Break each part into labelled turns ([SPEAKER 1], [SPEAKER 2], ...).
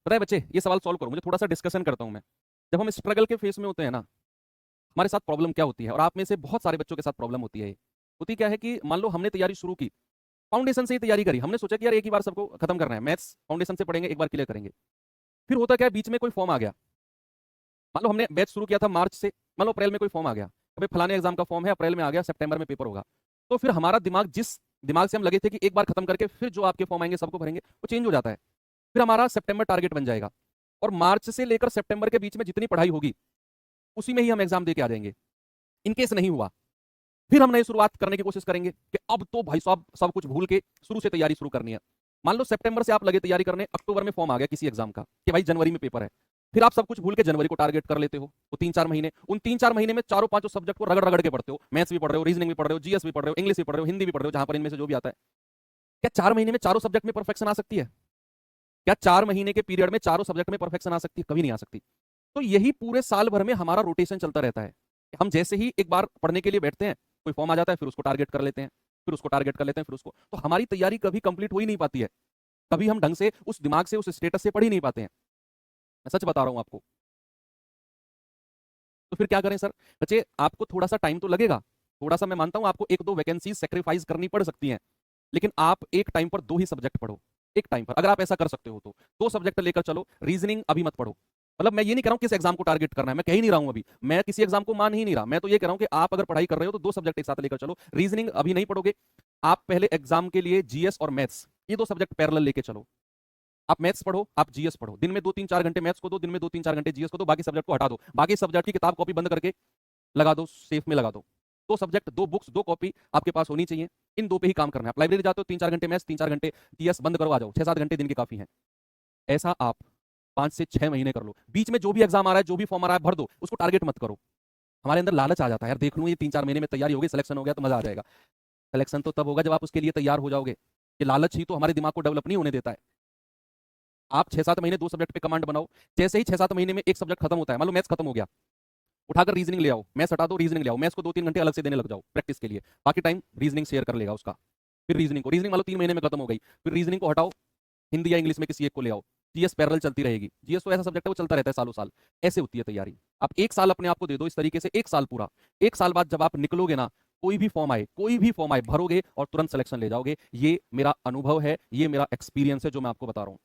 [SPEAKER 1] पता है बच्चे, ये सवाल सॉल्व करो, मुझे थोड़ा सा डिस्कशन करता हूँ मैं। जब हम स्ट्रगल के फेस में होते हैं ना, हमारे साथ प्रॉब्लम क्या होती है, और आप में से बहुत सारे बच्चों के साथ प्रॉब्लम होती है। ये होती क्या है कि मान लो हमने तैयारी शुरू की, फाउंडेशन से ही तैयारी करी, हमने सोचा कि यार एक ही बार सबको खत्म करना है, मैथ्स फाउंडेशन से पढ़ेंगे, एक बार क्लियर करेंगे। फिर होता क्या है, बीच में कोई फॉर्म आ गया। मान लो हमने बैच शुरू किया था मार्च से, मान लो अप्रैल में कोई फॉर्म आ गया, अभी फलाने एग्जाम का फॉर्म है, अप्रैल में आ गया, सितंबर में पेपर होगा। तो फिर हमारा दिमाग, जिस दिमाग से हम लगे थे कि एक बार खत्म करके फिर जो आपके फॉर्म आएंगे सबको भरेंगे, वो चेंज हो जाता है। फिर हमारा सितंबर टारगेट बन जाएगा, और मार्च से लेकर सितंबर के बीच में जितनी पढ़ाई होगी उसी में ही हम एग्जाम दे के आ जाएंगे। इनकेस नहीं हुआ, फिर हम नई शुरुआत करने की कोशिश करेंगे कि अब तो भाई साहब सब कुछ भूल के शुरू से तैयारी शुरू करनी है। मान लो सितंबर से आप लगे तैयारी करने, अक्टूबर में फॉर्म आ गया किसी एग्जाम का कि भाई जनवरी में पेपर है, फिर आप सब कुछ भूल के जनवरी को टारगेट कर लेते हो। वो 3-4 महीने, उन 3-4 महीने में चारों पांचों सब्जेक्ट को रगड़ रगड़ के पढ़ते हो, मैथ्स भी पढ़ रहे हो, रीजनिंग भी पढ़ रहे हो, जीएस भी पढ़ रहे हो, इंग्लिश भी पढ़ रहे हो, हिंदी भी पढ़ रहे हो, जहां पर इनमें से जो भी आता है। क्या 4 महीने में चारों सब्जेक्ट में परफेक्शन आ सकती है? क्या 4 महीने के पीरियड में चारों सब्जेक्ट में परफेक्शन आ सकती है? कभी नहीं आ सकती। तो यही पूरे साल भर में हमारा रोटेशन चलता रहता है। हम जैसे ही एक बार पढ़ने के लिए बैठते हैं, कोई फॉर्म आ जाता है, फिर उसको टारगेट कर लेते हैं, फिर उसको टारगेट कर लेते हैं, फिर उसको, तो हमारी तैयारी कभी कंप्लीट हो ही नहीं पाती है। कभी हम ढंग से उस दिमाग से, उस स्टेटस से पढ़ ही नहीं पाते हैं। मैं सच बता रहा हूं आपको। तो फिर क्या करें सर? बच्चे, आपको थोड़ा सा टाइम तो लगेगा, थोड़ा सा मैं मानता हूं आपको एक दो वैकेंसी सेक्रीफाइस करनी पड़ सकती हैं, लेकिन आप एक टाइम पर दो ही सब्जेक्ट पढ़ो। एक टाइम पर अगर आप ऐसा कर सकते हो तो दो सब्जेक्ट लेकर चलो। रीजनिंग अभी मत पढ़ो। मतलब मैं ये नहीं कह रहा हूं किस एग्जाम को टारगेट करना है, मैं कह ही नहीं रहा हूं, अभी मैं किसी एग्जाम को मान ही नहीं रहा। मैं तो ये कह रहा हूं कि आप अगर पढ़ाई कर रहे हो तो दो सब्जेक्ट एक साथ लेकर चलो। रीजनिंग अभी नहीं पढ़ोगे, आप पहले एग्जाम के लिए जीएस और मैथ्स, ये दो सब्जेक्ट पैरेलल लेके चलो। आप मैथ्स पढ़ो, आप जीएस पढ़ो, दिन में 2-3-4 घंटे मैथ्स को दो, दिन में 2-3-4 घंटे जीएस को दो, बाकी सब्जेक्ट को हटा दो, बाकी सब्जेक्ट की किताब कॉपी बंद करके लगा दो, सेफ में लगा दो। दो सब्जेक्ट, दो बुक्स, दो कॉपी आपके पास होनी चाहिए। इन दो पे ही काम करना है। आप लाइब्रेरी जाते हो, 3-4 घंटे मैथ्स, 3-4 घंटे जीएस, बंद करो, आ जाओ, 6-7 घंटे दिन के काफी हैं। ऐसा आप 5 से 6 महीने कर लो। बीच में जो भी एग्जाम आ रहा है, जो भी फॉर्म आ रहा है, भर दो, उसको टारगेट मत करो। हमारे अंदर लालच आ जाता है, यार देख लूँ ये 3-4 महीने में तैयारी होगी, सिलेक्शन हो गया तो मजा आ जाएगा। सिलेक्शन तो तब होगा जब आप उसके लिए तैयार हो जाओगे। ये लालच ही तो हमारे दिमाग को डेवलप नहीं होने देता है। आप 6-7 महीने दो सब्जेक्ट पे कमांड बनाओ। जैसे ही 6-7 महीने में एक सब्जेक्ट खत्म होता है, मान लो मैथ्स खत्म हो गया, उठाकर रीजनिंग ले आओ, मैथ्स हटा दो, रीजनिंग ले आओ, मैथ्स को 2-3 घंटे अलग से देने लग जाओ प्रैक्टिस के लिए, बाकी टाइम रीजनिंग शेयर कर लेगा उसका। फिर रीजनिंग मान लो 3 महीने में खत्म हो गई, फिर रीजनिंग को हटाओ, हिंदी या इंग्लिश में किसी एक को ले आओ। जीएस पैरेलल चलती रहेगी। जीएस तो ऐसा सब्जेक्ट है वो चलता रहता है सालों साल। ऐसे होती है तैयारी। आप एक साल अपने आप को दे दो इस तरीके से, एक साल पूरा। एक साल बाद जब आप निकलोगे ना, कोई भी फॉर्म आए, कोई भी फॉर्म आए, भरोगे और तुरंत सिलेक्शन ले जाओगे। ये मेरा अनुभव है, ये मेरा एक्सपीरियंस है जो मैं आपको बता रहा हूँ।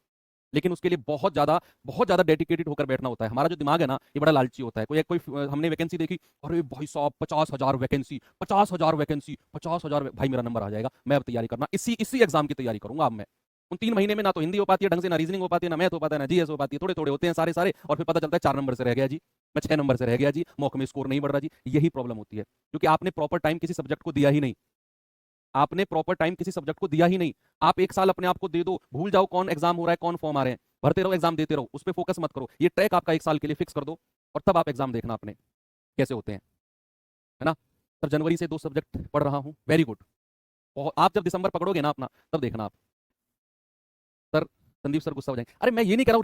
[SPEAKER 1] लेकिन उसके लिए बहुत ज्यादा डेडिकेटेड होकर बैठना होता है। हमारा जो दिमाग है ना, ये बड़ा लालची होता है। कोई कोई हमने वैकेंसी देखी, अरे भाई साहब 50,000 वैकेंसी, 50,000 वैकेंसी, 50,000, भाई मेरा नंबर आ जाएगा, मैं अब तैयारी करना, इसी इसी एग्जाम की तैयारी करूंगा अब मैं। उन 3 महीने में ना तो हिंदी हो पाती है ढंग से, ना रीजनिंग हो पाती है, ना मैथ हो पाता है, ना जीएस हो पाती है, थोड़े थोड़े होते हैं सारे सारे, और फिर पता चलता है 4 नंबर से रह गया जी, मैं 6 नंबर से रह गया जी, मौके में स्कोर नहीं बढ़ रहा जी। यही प्रॉब्लम होती है, क्योंकि आपने प्रॉपर टाइम किसी सब्जेक्ट को दिया ही नहीं। आपने प्रॉपर टाइम किसी सब्जेक्ट को दिया ही नहीं। आप एक साल अपने आप को दे दो, भूल जाओ कौन एग्जाम हो रहा है, कौन फॉर्म आ रहे हैं, भरते रहो, एग्जाम देते रहो, उस पर फोकस मत करो। ये ट्रैक आपका एक साल के लिए फिक्स कर दो, और तब आप एग्जाम देखना अपने कैसे होते हैं, है ना? सर जनवरी से दो सब्जेक्ट पढ़ रहा हूँ, वेरी गुड। और आप जब दिसंबर पकड़ोगे ना अपना, तब देखना आप। सर, संदीप सर गुस्सा हो जाएंगे। अरे मैं ये नहीं कह रहा हूँ